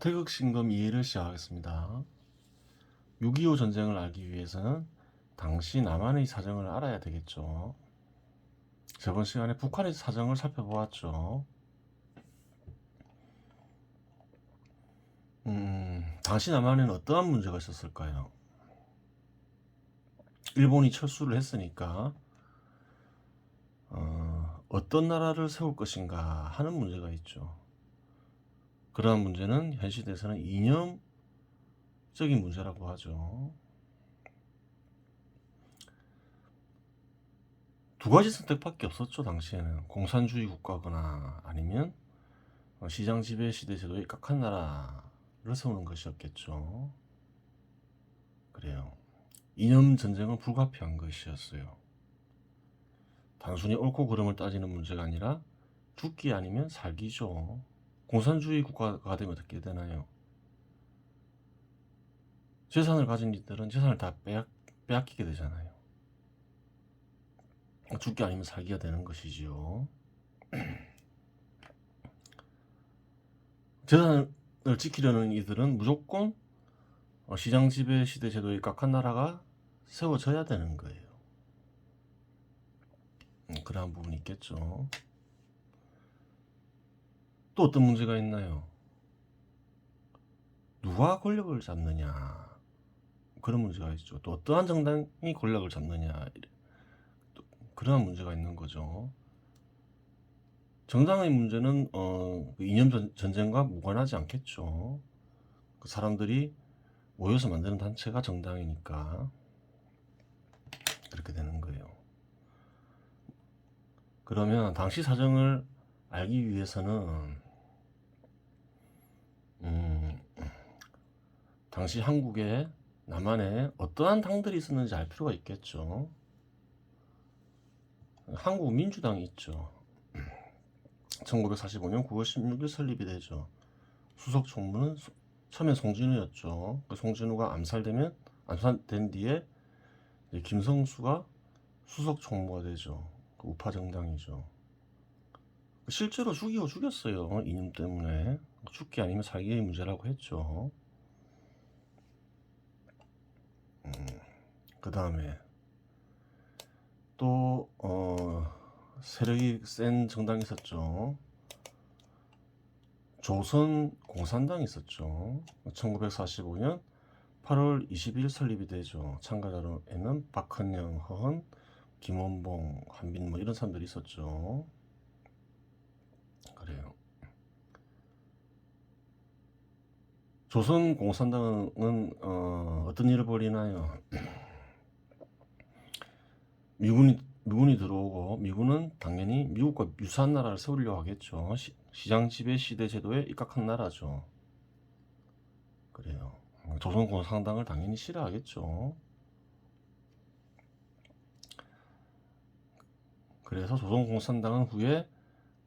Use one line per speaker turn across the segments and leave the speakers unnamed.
태극신검 이해를 시작하겠습니다. 6.25 전쟁을 알기 위해서는 당시 남한의 사정을 알아야 되겠죠. 저번 시간에 북한의 사정을 살펴보았죠. 당시 남한에는 어떠한 문제가 있었을까요? 일본이 철수를 했으니까 어떤 나라를 세울 것인가 하는 문제가 있죠. 그러한 문제는 현 시대에서는 이념적인 문제라고 하죠. 두 가지 선택밖에 없었죠. 당시에는 공산주의 국가거나 아니면 시장 지배 시대 제도에 입각한 나라를 세우는 것이었겠죠. 그래요. 이념 전쟁은 불가피한 것이었어요. 단순히 옳고 그름을 따지는 문제가 아니라 죽기 아니면 살기죠. 공산주의 국가가 되면 어떻게 되나요? 재산을 가진 이들은 재산을 다 빼앗기게 되잖아요. 죽기 아니면 살기가 되는 것이지요. 재산을 지키려는 이들은 무조건 시장 지배 시대 제도에 입각한 나라가 세워져야 되는 거예요. 그러한 부분이 있겠죠. 또 어떤 문제가 있나요? 누가 권력을 잡느냐, 그런 문제가 있죠. 또 어떠한 정당이 권력을 잡느냐, 또 그러한 문제가 있는 거죠. 정당의 문제는 그 이념 전쟁과 무관하지 않겠죠. 그 사람들이 모여서 만드는 단체가 정당이니까 그렇게 되는 거예요. 그러면 당시 사정을 알기 위해서는 당시 한국에 남한에 어떠한 당들이 있었는지 알 필요가 있겠죠. 한국 민주당이 있죠. 1945년 9월 16일 설립이 되죠. 수석 총무는 처음에 송진우였죠. 그 송진우가 암살된 뒤에 김성수가 수석 총무가 되죠. 그 우파 정당이죠. 실제로 죽였어요. 이념 때문에. 죽기 아니면 살기의 문제라고 했죠. 그 다음에 또 세력이 센 정당이 있었죠. 조선 공산당이 있었죠. 1945년 8월 20일 설립이 되죠. 참가자로에는 박헌영, 허헌, 김원봉, 한빈 이런 사람들이 있었죠. 그래요. 조선 공산당은 어떤 일을 벌이나요? 미군이 들어오고 미군은 당연히 미국과 유사한 나라를 세우려고 하겠죠. 시장 지배 시대 제도에 입각한 나라죠. 그래요. 조선 공산당을 당연히 싫어하겠죠. 그래서 조선 공산당은 후에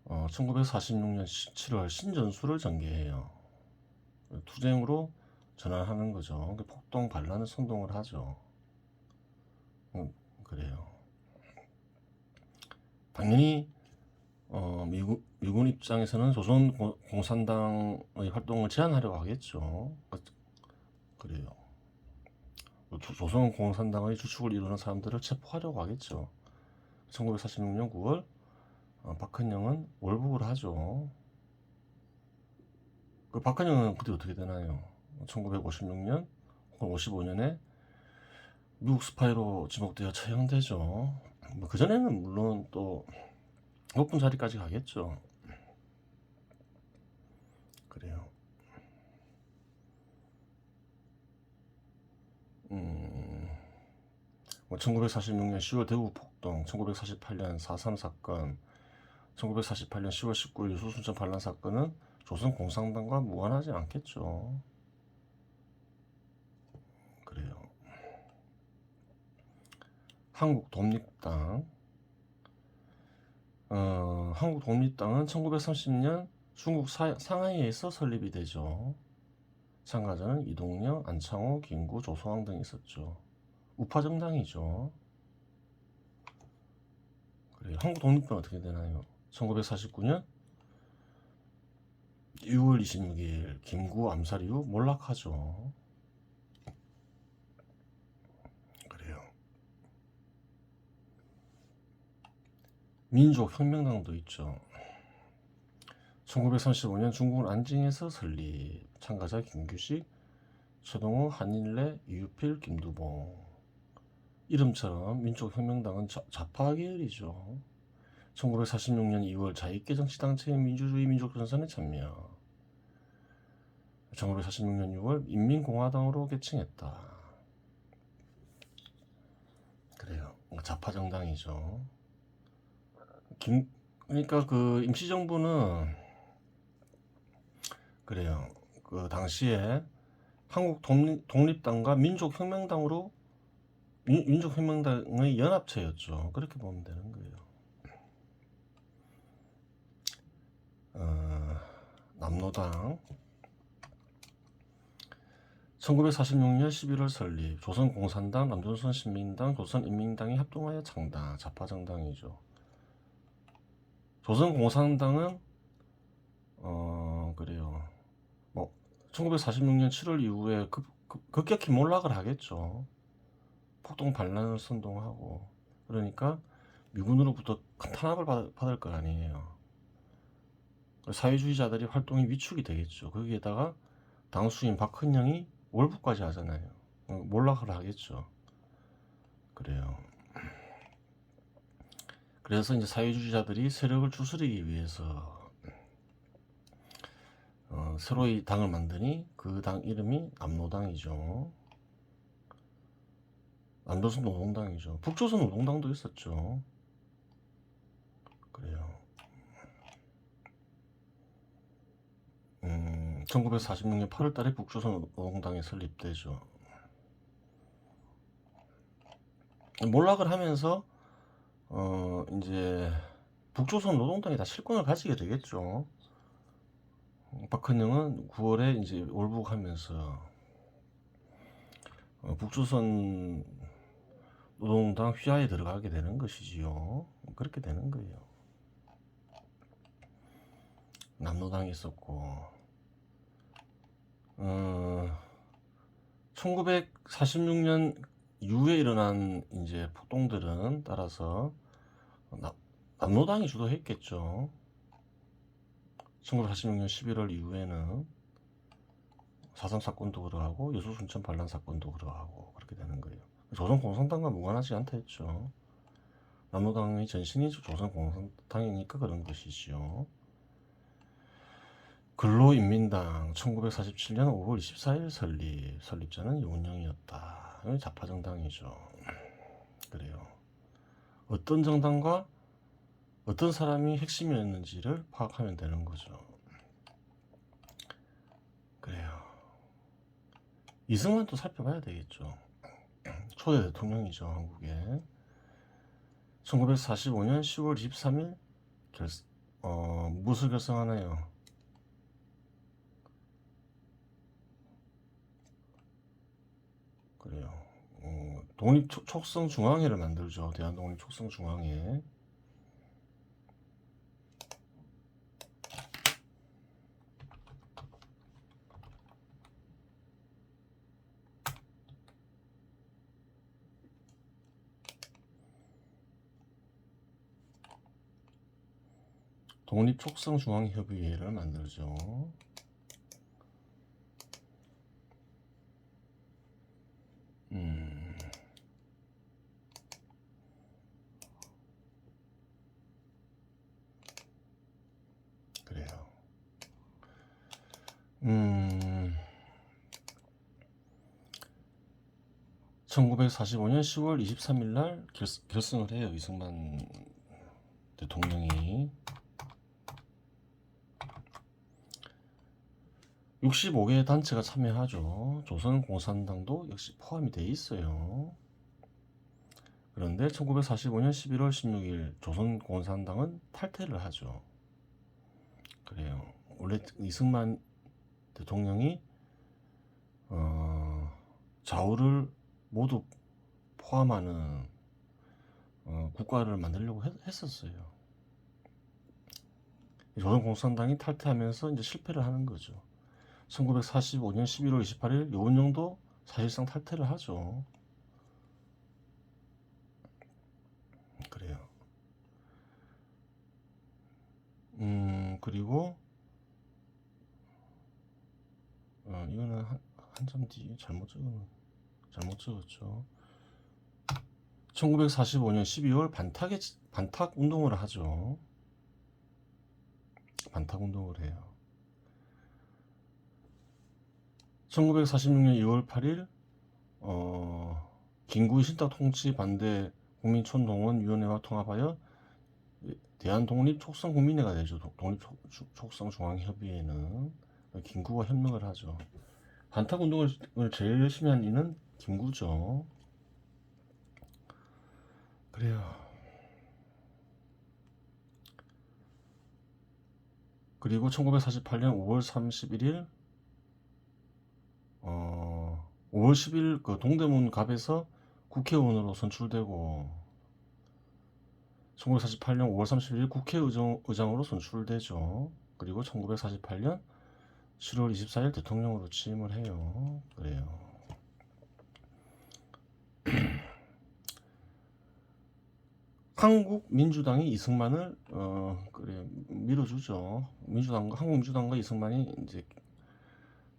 1946년 7월 신전술을 전개해요. 투쟁으로 전환하는 거죠. 폭동 반란을 선동을 하죠. 그래요. 당연히 미군 입장에서는 조선 공산당의 활동을 제한하려고 하겠죠. 그래요. 조선 공산당의 주축을 이루는 사람들을 체포하려고 하겠죠. 1946년 9월 박헌영은 월북을 하죠. 그 박헌영은 그때 어떻게 되나요? 1956년 혹은 55년에 미국 스파이로 지목되어 처형되죠. 뭐 그전에는 물론 또 높은 자리까지 가겠죠. 그래요. 1946년 10월 대구 폭동, 1948년 4.3 사건, 1948년 10월 19일 수순천 반란 사건은 조선 공산당과 무관하지 않겠죠. 그래요. 한국 독립당. 한국 독립당은 1930년 중국 상하이에서 설립이 되죠. 참가자는 이동영, 안창호, 김구, 조소왕 등이 있었죠. 우파 정당이죠. 그래요. 한국 독립은 어떻게 되나요? 1949년 6월 26일 김구 암살 이후 몰락하죠. 그래요. 민족혁명당도 있죠. 1935년 중국 안징에서 설립. 참가자 김규식, 최동호, 한일래, 이유필, 김두봉. 이름처럼 민족혁명당은 좌파 계열이죠. 1946년 2월 자익개정시당체의 민주주의 민족전선에 참여. 1946년 6월 인민공화당으로 개칭했다. 그래요. 좌파 정당이죠. 그러니까 그 임시정부는 그래요. 그 당시에 한국 독립당과 민족혁명당으로 민족혁명당의 연합체였죠. 그렇게 보면 되는 거예요. 남로당 1946년 11월 설립. 조선공산당, 남조선 신민당, 조선인민당이 합동하여 창당. 좌파 정당이죠. 조선공산당은 그래요. 뭐 1946년 7월 이후에 급격히 몰락을 하겠죠. 폭동 반란을 선동하고. 그러니까 미군으로부터 큰 탄압을 받을 거 아니에요. 사회주의자들이 활동이 위축이 되겠죠. 거기에다가 당수인 박헌영이 월북까지 하잖아요. 몰락을 하겠죠. 그래요. 그래서 이제 사회주의자들이 세력을 추스르기 위해서 새로이 당을 만드니 그 당 이름이 남노당이죠. 남조선 노동당이죠. 북조선 노동당도 있었죠. 그래요. 1946년 8월달에 북조선 노동당이 설립되죠. 몰락을 하면서 이제 북조선 노동당이 다 실권을 가지게 되겠죠. 박헌영은 9월에 이제 월북하면서 북조선 노동당 휘하에 들어가게 되는 것이지요. 그렇게 되는 거예요. 남노당이 있었고 1946년 이후에 일어난 이제 폭동들은 따라서 남노당이 주도했겠죠. 1946년 11월 이후에는 4.3 사건도 그러하고 여수 순천 반란 사건도 그러하고 그렇게 되는 거예요. 조선공산당과 무관하지 않다 했죠. 남노당의 전신이 조선공산당이니까 그런 것이지요. 근로인민당 1947년 5월 24일 설립. 설립자는 이원영이었다. 좌파 정당이죠. 그래요. 어떤 정당과 어떤 사람이 핵심이었는지를 파악하면 되는 거죠. 그래요. 이승만도 살펴봐야 되겠죠. 초대 대통령이죠, 한국에. 1945년 10월 23일 무엇을 결성하나요? 그래요. 독립촉성중앙회를 만들죠. 대한독립촉성중앙회. 독립촉성중앙협의회를 만들죠. 그래요. 1945년 10월 23일 날 결성을 해요. 이승만 대통령이. 65개 단체가 참여하죠. 조선공산당도 역시 포함이 돼 있어요. 그런데 1945년 11월 16일 조선공산당은 탈퇴를 하죠. 그래요. 원래 이승만 대통령이 좌우를 모두 포함하는 국가를 만들려고 했었어요. 조선공산당이 탈퇴하면서 이제 실패를 하는 거죠. 1945년 11월 28일 요운령도 사실상 탈퇴를 하죠. 그래요. 그리고 이거는 한 점 뒤에 잘못 적었죠. 1945년 12월 반탁 운동을 하죠. 반탁 운동을 해요. 1946년 2월 8일 김구의 신탁 통치 반대 국민촌동원위원회와 통합하여 대한독립촉성국민회가 되죠. 독립촉성중앙협의회는 김구와 협력을 하죠. 반탁 운동을 제일 열심히 한 이는 김구죠. 그래요. 그리고 1948년 5월 31일 5월 10일 그 동대문 갑에서 국회의원으로 선출되고 1948년 5월 31일 국회의장으로 선출되죠. 그리고 1948년 7월 24일 대통령으로 취임을 해요. 그래요. 한국민주당이 이승만을 그래 밀어주죠. 한국민주당과 이승만이 이제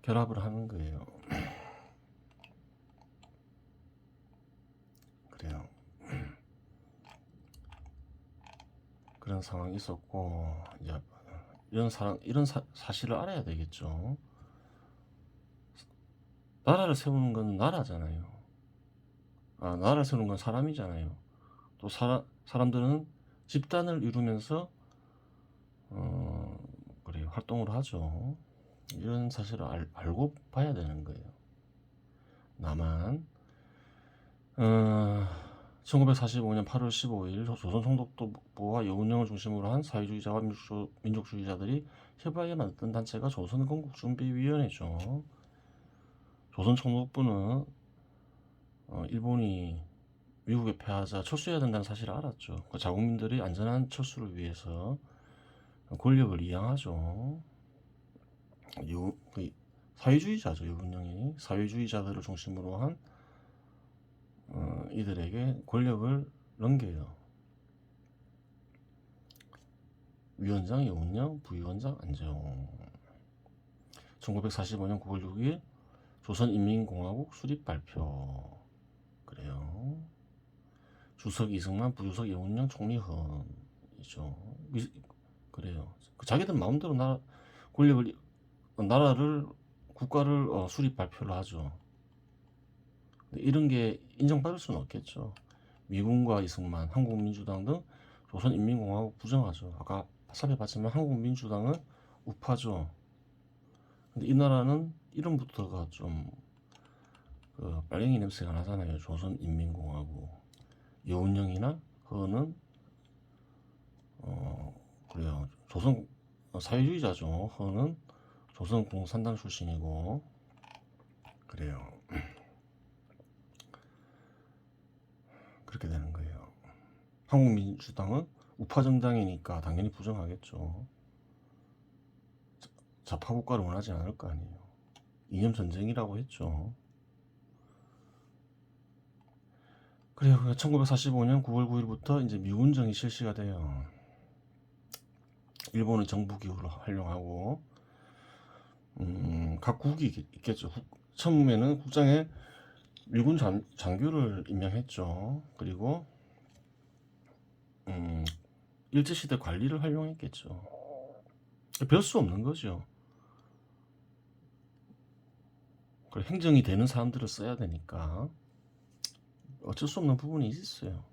결합을 하는 거예요. 그래요. 그런 상황이 있었고 이제 이런 사실을 알아야 되겠죠. 나라를 세우는 건 나라잖아요. 나라를 세우는 건 사람이잖아요. 또 사람들은 집단을 이루면서 그래요. 활동을 하죠. 이런 사실을 알고 봐야 되는 거예요. 나만 1945년 8월 15일 조선총독부와 여운령을 중심으로 한 사회주의자와 민족주의자들이 협의하게 만든 단체가 조선건국준비위원회죠. 조선총독부는 일본이 미국에 패하자 철수해야 된다는 사실을 알았죠. 자국민들이 안전한 철수를 위해서 권력을 이양하죠. 사회주의자죠. 여운령이 사회주의자들을 중심으로 한 이들에게 권력을 넘겨요. 위원장 여운령, 부위원장 안재홍. 1945년 9월 6일 조선인민공화국 수립 발표. 그래요. 주석 이승만, 부주석 여운령, 총리헌이죠. 그래요. 자기들 마음대로 국가를 수립 발표를 하죠. 이런 게 인정받을 수는 없겠죠. 미군과 이승만, 한국민주당 등 조선인민공화국 부정하죠. 아까 살펴봤지만 한국민주당은 우파죠. 근데 이 나라는 이름부터가 좀 빨갱이 냄새가 나잖아요. 조선인민공화국. 여운령이나 허는 그래요. 조선 사회주의자죠. 허는 조선공산당 출신이고 그래요. 그렇게 되는 거예요. 한국민주당은 우파 정당이니까 당연히 부정하겠죠. 좌파 국가를 원하지 않을 거 아니에요. 이념 전쟁이라고 했죠. 그래요. 1945년 9월 9일부터 이제 미군정이 실시가 돼요. 일본의 정부 기구를 활용하고 각 국이 있겠죠. 처음에는 국장에 미군 장교를 임명했죠. 그리고 일제시대 관리를 활용했겠죠. 별 수 없는 거죠. 행정이 되는 사람들을 써야 되니까 어쩔 수 없는 부분이 있어요.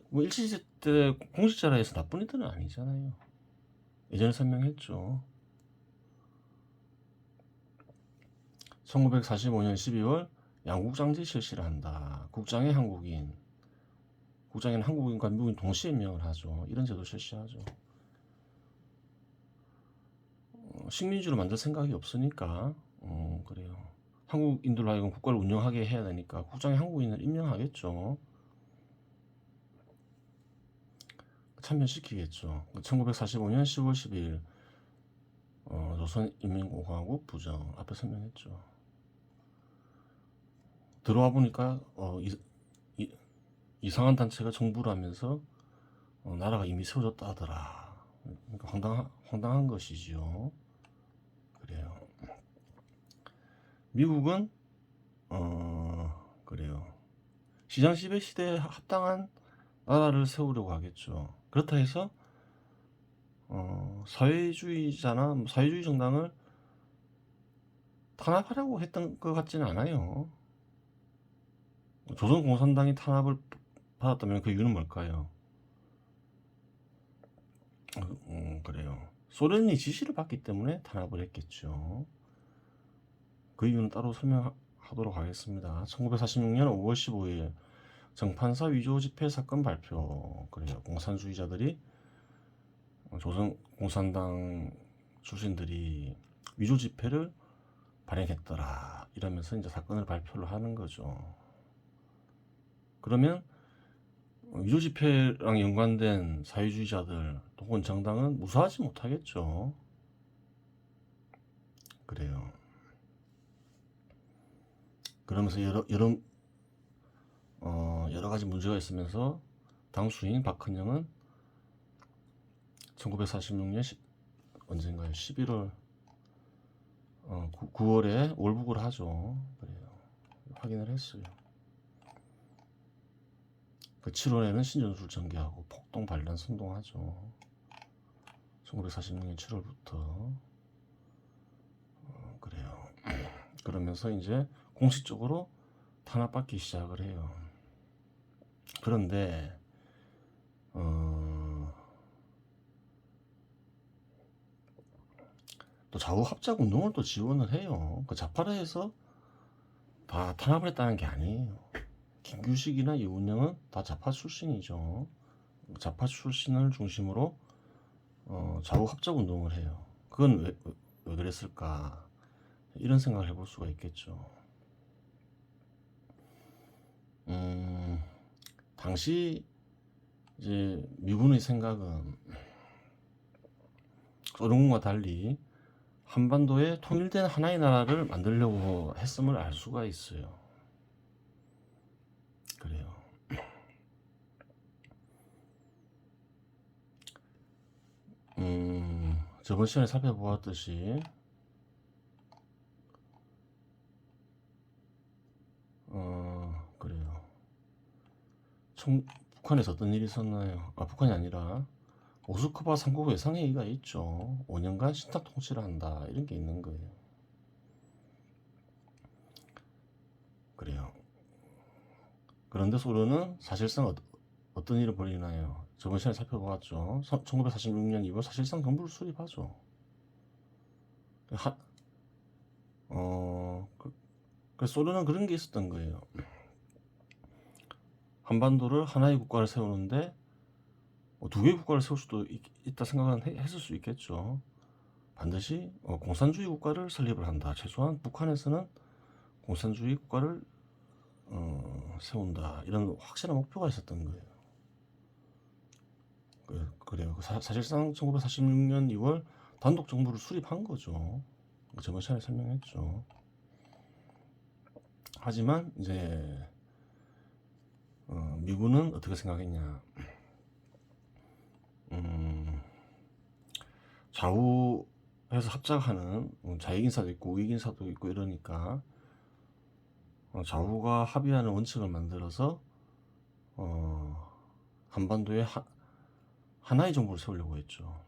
뭐 일제시대 때 공직자라 해서 나쁜 애들은 아니잖아요. 예전에 설명했죠. 1945년 12월 양국장제 실시를 한다. 국장에 한국인은 한국인과 미국인 동시에 임명을 하죠. 이런 제도 실시하죠. 식민지로 만들 생각이 없으니까 그래요. 한국인들로 하여금 국가를 운영하게 해야 되니까 국장에 한국인을 임명하겠죠. 참여시키겠죠. 1945년 10월 12일 조선인민공화국 부정 앞에 설명했죠. 들어와 보니까 이상한 단체가 정부를 하면서 나라가 이미 세워졌다 하더라. 그러니까 황당한 것이지요. 그래요. 미국은 그래요. 시장 지배 시대에 합당한 나라를 세우려고 하겠죠. 그렇다 해서 사회주의자나 사회주의 정당을 탄압하려고 했던 것 같지는 않아요. 조선공산당이 탄압을 받았다면 그 이유는 뭘까요? 그래요. 소련이 지시를 받기 때문에 탄압을 했겠죠. 그 이유는 따로 설명하도록 하겠습니다. 1946년 5월 15일 정판사 위조 집회 사건 발표. 그래요. 공산주의자들이 조선공산당 출신들이 위조 집회를 발행했더라. 이러면서 이제 사건을 발표를 하는 거죠. 그러면 위조 집회랑 연관된 사회주의자들 혹은 정당은 무사하지 못하겠죠. 그래요. 그러면서 여러 가지 문제가 있으면서 당수인 박헌영은 1946년 언젠가요? 11월 9월에 월북을 하죠. 그래요. 확인을 했어요. 그 7월에는 신전술 전개하고 폭동 반란 선동하죠. 1946년 7월부터 그래요. 그러면서 이제 공식적으로 탄압받기 시작을 해요. 그런데 또 좌우 합작 운동을 또 지원을 해요. 그 좌파라 해서 다 탄압을 했다는 게 아니에요. 김규식이나 이훈영은 다 좌파 출신이죠. 좌파 출신을 중심으로 좌우 합작 운동을 해요. 그건 왜 그랬을까? 이런 생각을 해볼 수가 있겠죠. 당시 이제 미군의 생각은 소련군과 달리 한반도에 통일된 하나의 나라를 만들려고 했음을 알 수가 있어요. 그래요. 저번 시간에 살펴보았듯이 그래요. 북한에서 어떤 일이 있었나요? 북한이 아니라 모스크바 3국 외상회의가 있죠. 5년간 신탁 통치를 한다. 이런 게 있는 거예요. 그래요. 그런데 소련은 사실상 어떤 일을 벌이나요? 저번 시간에 살펴보았죠. 1946년 2월 사실상 정부를 수립하죠. 그래서 소련은 그런 게 있었던 거예요. 한반도를 하나의 국가를 세우는데 두 개의 국가를 세울 수도 있다 생각은 했을 수 있겠죠. 반드시 공산주의 국가를 설립을 한다. 최소한 북한에서는 공산주의 국가를 세운다. 이런 확실한 목표가 있었던 거예요. 그래요. 사실상 1946년 2월 단독 정부를 수립한 거죠. 저번 시간에 설명했죠. 하지만 이제 미군은 어떻게 생각했냐? 좌우해서 합작하는 자익 인사도 있고 우익 인사도 있고 이러니까 좌우가 합의하는 원칙을 만들어서 한반도에 하나의 정부를 세우려고 했죠.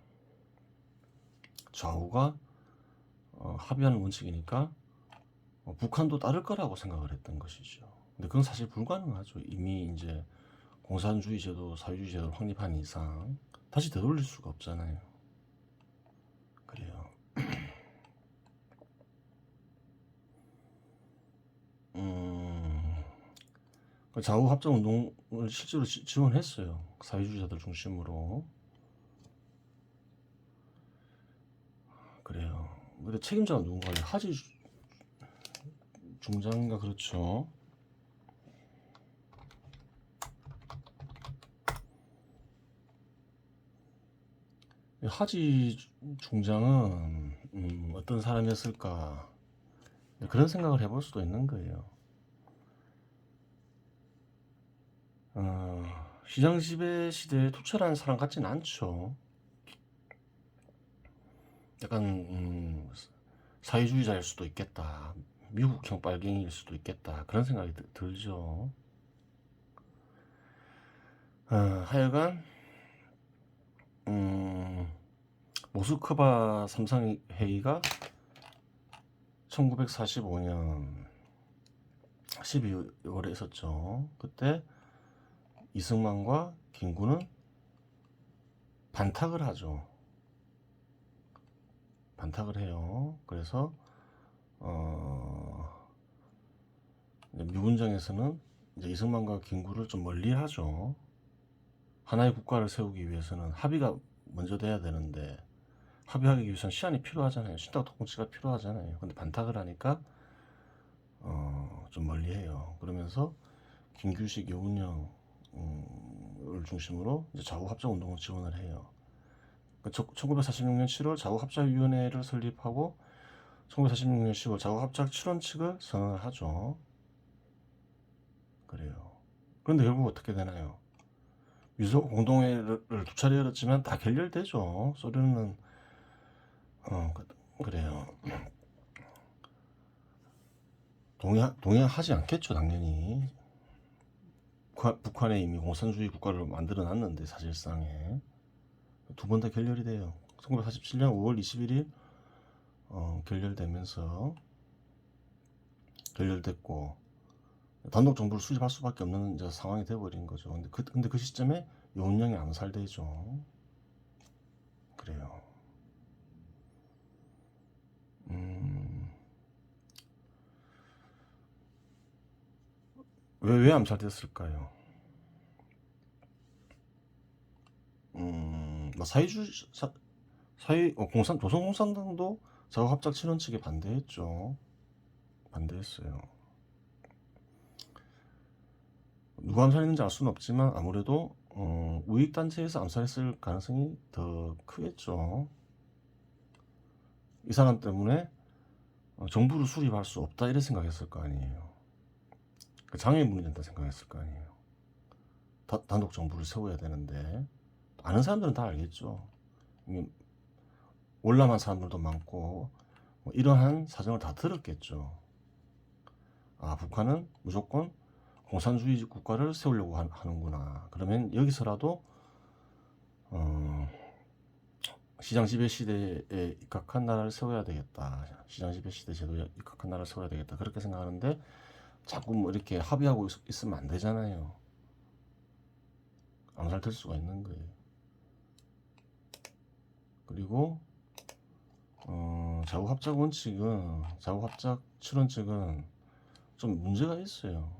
좌우가 합의하는 원칙이니까 북한도 따를 거라고 생각을 했던 것이죠. 근데 그건 사실 불가능하죠. 이미 이제 공산주의 제도, 사회주의 제도를 확립한 이상 다시 되돌릴 수가 없잖아요. 그래요. 좌우 합작 운동을 실제로 지원했어요. 사회주의자들 중심으로. 그래요. 근데 책임자가 누군가요? 하지 중장인가 그렇죠. 하지 중장은 어떤 사람이었을까 그런 생각을 해볼 수도 있는 거예요. 시장 지배 시대에 투철한 사람 같지는 않죠. 약간 사회주의자일 수도 있겠다. 미국형 빨갱이일 수도 있겠다. 그런 생각이 들죠. 하여간 모스크바 삼상회의가 1945년 12월에 있었죠. 그때 이승만과 김구는 반탁을 하죠. 반탁을 해요. 그래서 미군정에서는 이제 이승만과 김구를 좀 멀리하죠. 하나의 국가를 세우기 위해서는 합의가 먼저 돼야 되는데 합의하기 위해서는 시간이 필요하잖아요. 신탁 통치가 필요하잖아요. 근데 반탁을 하니까 좀 멀리해요. 그러면서 김규식, 여운형을 중심으로 이제 좌우합작 운동을 지원을 해요. 1946년 7월 좌우합작위원회를 설립하고 1946년 10월 좌우합작 7원칙을 선언을 하죠. 그래요. 그런데 결국 어떻게 되나요? 유서 공동회를 두 차례 열었지만 다 결렬되죠. 소련은 그래요. 동의하지 않겠죠, 당연히. 북한에 이미 공산주의 국가를 만들어 놨는데 사실상에 두 번 다 결렬이 돼요. 1947년 5월 21일 결렬되면서 결렬됐고 단독 정부를 수립할 수밖에 없는 이제 상황이 되어버린 거죠. 근데 그 시점에 여운형이 암살되죠. 그래요. 왜 암살됐을까요? 조선공산당도 좌우합작 친원측에 반대했죠. 반대했어요. 누가 암살했는지 알 수는 없지만 아무래도 우익단체에서 암살했을 가능성이 더 크겠죠. 이 사람 때문에 정부를 수립할 수 없다 이런 생각했을 거 아니에요. 장애물이 된다 생각했을 거 아니에요. 단독 정부를 세워야 되는데 아는 사람들은 다 알겠죠. 월남한 사람들도 많고 이러한 사정을 다 들었겠죠. 북한은 무조건 공산주의 국가를 세우려고 하는구나. 그러면 여기서라도 시장 지배 시대에 입각한 나라를 세워야 되겠다. 시장 지배 시대 제도에 입각한 나라를 세워야 되겠다. 그렇게 생각하는데 자꾸 뭐 이렇게 합의하고 있으면 안 되잖아요. 암살될 수가 있는 거예요. 그리고 좌우합작 원칙은 좌우합작 7원칙은 좀 문제가 있어요.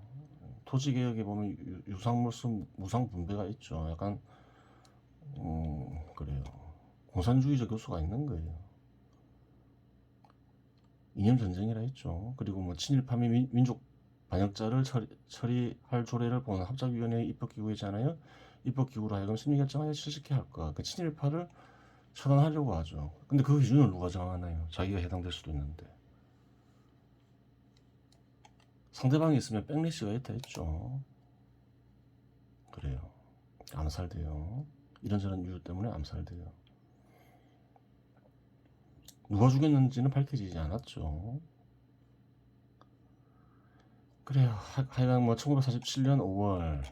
토지개혁에 보면 유상물수 무상분배가 있죠. 약간 그래요. 공산주의적 요소가 있는 거예요. 이념전쟁이라 했죠. 그리고 뭐 친일파 및 민족 반역자를 처리할 조례를 보는 합작위원회 입법기구이잖아요. 입법기구로 하여금 심의결정하여 실시케 할 거야. 그 친일파를 차단하려고 하죠. 근데 그 기준을 누가 정하나요? 자기가 해당될 수도 있는데. 상대방이 있으면 백리시가 있다 했죠. 그래요. 암살돼요. 이런저런 이유 때문에 암살돼요. 누가 죽였는지는 밝혀지지 않았죠. 그래요. 하여간 뭐 1947년 5월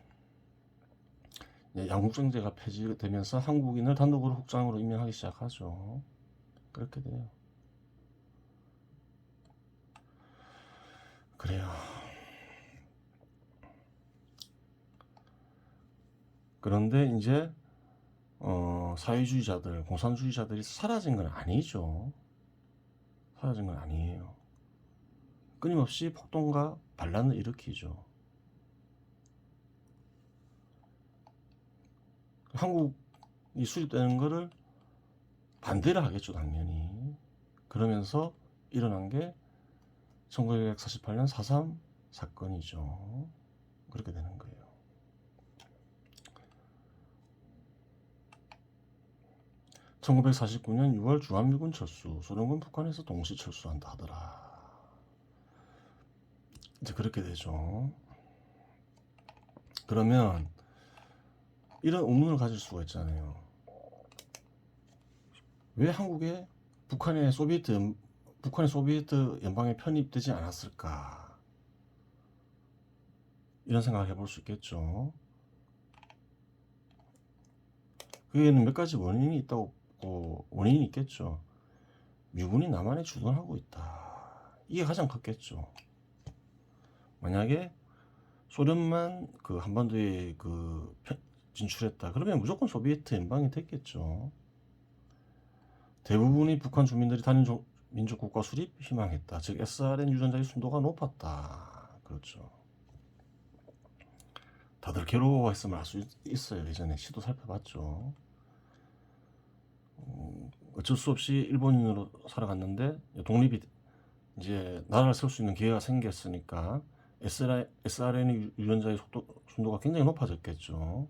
양국정제가 폐지되면서 한국인을 단독으로 국장으로 임명하기 시작하죠. 그렇게 돼요. 그래요. 그런데 이제 사회주의자들, 공산주의자들이 사라진 건 아니죠. 사라진 건 아니에요. 끊임없이 폭동과 반란을 일으키죠. 한국이 수립되는 거를 반대를 하겠죠, 당연히. 그러면서 일어난 게 1948년 4.3 사건이죠. 그렇게 되는 거예요. 1949년 6월 주한미군 철수, 소련군 북한에서 동시 철수한다 하더라. 이제 그렇게 되죠. 그러면 이런 의문을 가질 수가 있잖아요. 왜 한국에 북한의 소비에트 연방에 편입되지 않았을까? 이런 생각을 해볼 수 있겠죠. 그에는 몇 가지 원인이 원인이 있겠죠. 미군이 남한에 주둔하고 있다. 이게 가장 컸겠죠. 만약에 소련만 그 한반도에 진출했다. 그러면 무조건 소비에트 연방이 됐겠죠. 대부분이 북한 주민들이 단일 민족 국가 수립 희망했다. 즉 SRN 유전자의 순도가 높았다. 그렇죠. 다들 괴로워했음을 알 수 있어요. 예전에 시도 살펴봤죠. 어쩔 수 없이 일본인으로 살아갔는데 독립이 이제 나라를 세울 수 있는 기회가 생겼으니까 SRN 유전자의 순도가 굉장히 높아졌겠죠.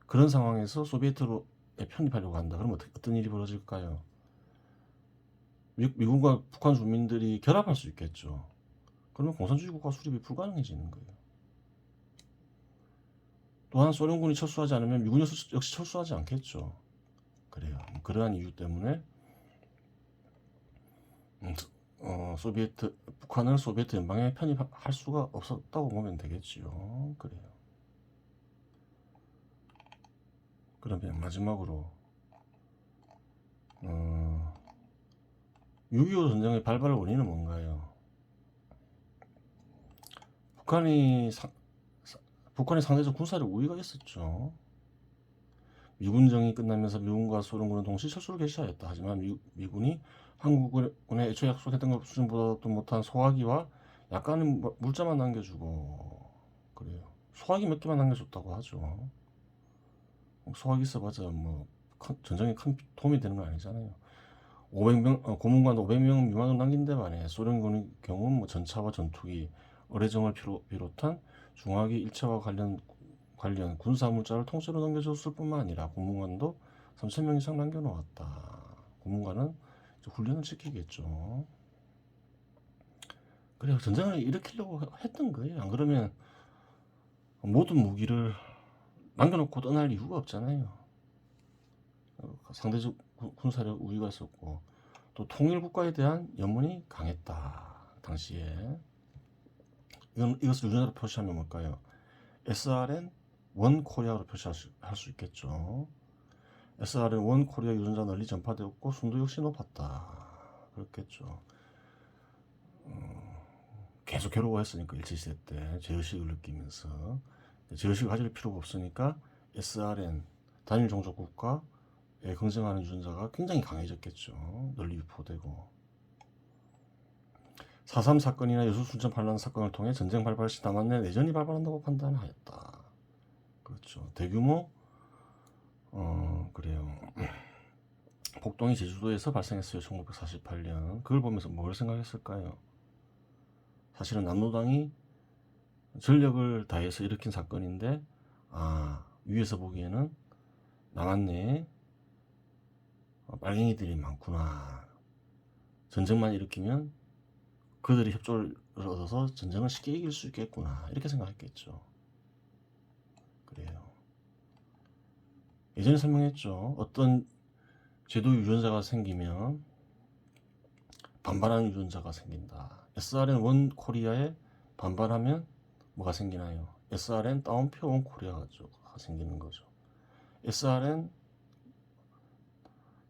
그런 상황에서 소비에트에 편입하려고 한다. 그러면 어떤 일이 벌어질까요? 미국과 북한 주민들이 결합할 수 있겠죠. 그러면 공산주의 국가 수립이 불가능해지는 거예요. 또한 소련군이 철수하지 않으면 미군 역시 철수하지 않겠죠. 그래요. 그러한 이유 때문에 북한을 소비에트 연방에 편입할 수가 없었다고 보면 되겠지요. 그래요. 그러면 마지막으로 6.25 전쟁의 발발 원인은 뭔가요? 북한이 상대적 군사력 우위가 있었죠. 미군정이 끝나면서 미군과 소련군은 동시 철수를 개시하였다. 하지만 미군이 한국군에 애초에 약속했던 것 수준보다도 못한 소화기와 약간의 물자만 남겨주고 그래요. 소화기 몇 개만 남겨줬다고 하죠. 소화기 써봤자 뭐 전쟁에 큰 도움이 되는 건 아니잖아요. 500명 고문관 500명 미만으로 남긴 데 반해 소련군의 경우 뭐 전차와 전투기, 어뢰정을 비롯한 중화기 일체와 관련 군사 물자를 통째로 넘겨줬을 뿐만 아니라 고문관도 3,000명 이상 남겨놓았다. 고문관은 훈련을 시키겠죠. 그래서 전쟁을 일으키려고 했던 거예요. 안 그러면 모든 무기를 남겨놓고 떠날 이유가 없잖아요. 상대적 군사력 우위가 있었고 또 통일 국가에 대한 염원이 강했다. 당시에 이것을 유전자로 표시하면 뭘까요? SRN 원 코리아로 표시할 수 있겠죠. SRN 원 코리아 유전자 널리 전파되었고 순도 역시 높았다. 그렇겠죠. 계속 괴로워했으니까 일제시대 때 제의식을 느끼면서 제의식을 가질 필요가 없으니까 SRN 단일 종족 국가에 긍정하는 유전자가 굉장히 강해졌겠죠. 널리 유포되고 4.3 사건이나 여수순천 반란 사건을 통해 전쟁 발발 시 남한 내 내전이 발발한다고 판단하였다. 그렇죠. 대규모 그래요. 폭동이 제주도에서 발생했어요. 1948년. 그걸 보면서 뭘 생각했을까요? 사실은 남로당이 전력을 다해서 일으킨 사건인데 위에서 보기에는 남한 내에 빨갱이들이 많구나. 전쟁만 일으키면 그들이 협조를 얻어서 전쟁을 쉽게 이길 수 있겠구나. 이렇게 생각했겠죠. 그래요. 예전에 설명했죠. 어떤 제도 유전자가 생기면 반발하는 유전자가 생긴다. SRN 원 코리아에 반발하면 뭐가 생기나요? SRN 따옴표 원 코리아가 생기는 거죠. SRN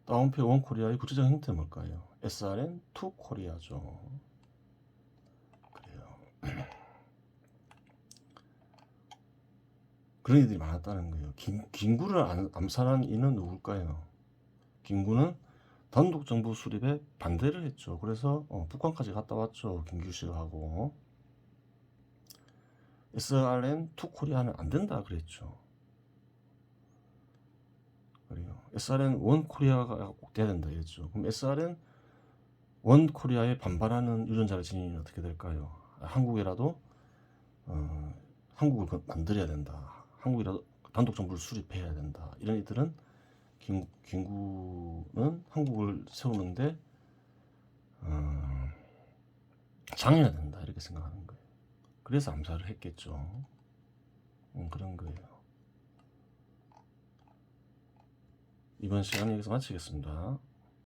따옴표 원 코리아의 구체적 형태는 뭘까요? SRN 투 코리아죠. 그래요. 그런 이들이 많았다는 거예요. 김구를 암살한 이는 누굴까요? 김구는 단독 정부 수립에 반대를 했죠. 그래서 북한까지 갔다 왔죠. 김규식하고 SRN 투 코리아는 안 된다 그랬죠. 그래요. SRN 원 코리아가 꼭 돼야 된다 그랬죠. 그럼 SRN 원 코리아에 반발하는 유전자를 지니면 어떻게 될까요? 한국이라도 한국을 만들어야 된다. 한국이라도 단독 정부를 수립해야 된다. 이런 이들은 김구는 한국을 세우는데 장애가 된다 이렇게 생각하는 거예요. 그래서 암살을 했겠죠. 그런 거예요. 이번 시간 여기서 마치겠습니다.